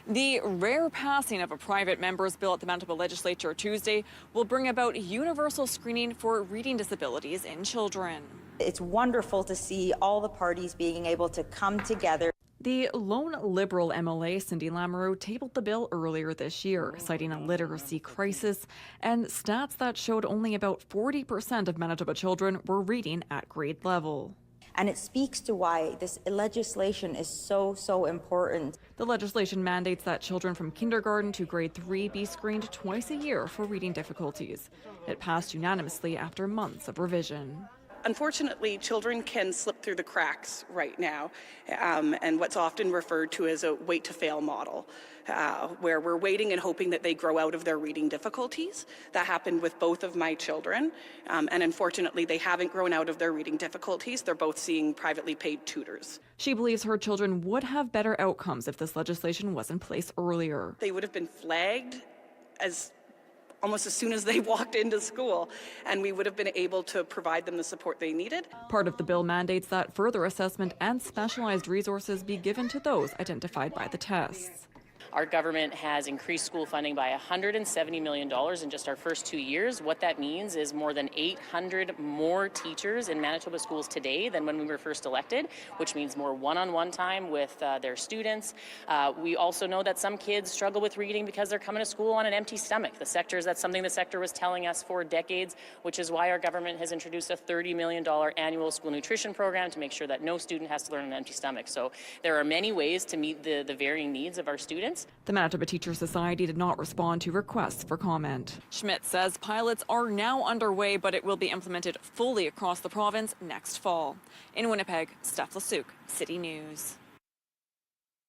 The rare passing of a private member's bill at the Manitoba Legislature Tuesday will bring about universal screening for reading disabilities in children. It's wonderful to see all the parties being able to come together. The lone Liberal MLA, Cindy Lamoureux, tabled the bill earlier this year, citing a literacy crisis and stats that showed only about 40% of Manitoba children were reading at grade level. And it speaks to why this legislation is so important. The legislation mandates that children from kindergarten to grade 3 be screened twice a year for reading difficulties. It passed unanimously after months of revision. Unfortunately, children can slip through the cracks right now, and what's often referred to as a wait to fail model, where we're waiting and hoping that they grow out of their reading difficulties. That happened with both of my children, and unfortunately they haven't grown out of their reading difficulties. They're both seeing privately paid tutors. She believes her children would have better outcomes if this legislation was in place earlier. They would have been flagged almost as soon as they walked into school, and we would have been able to provide them the support they needed. Part of the bill mandates that further assessment and specialized resources be given to those identified by the tests. Our government has increased school funding by $170 million in just our first 2 years. What that means is more than 800 more teachers in Manitoba schools today than when we were first elected, which means more one-on-one time with their students. We also know that some kids struggle with reading because they're coming to school on an empty stomach. That's something the sector was telling us for decades, which is why our government has introduced a $30 million annual school nutrition program to make sure that no student has to learn on an empty stomach. So there are many ways to meet the varying needs of our students. The Manitoba Teachers Society did not respond to requests for comment. Schmidt says pilots are now underway, but it will be implemented fully across the province next fall. In Winnipeg, Steph Lasuk, City News.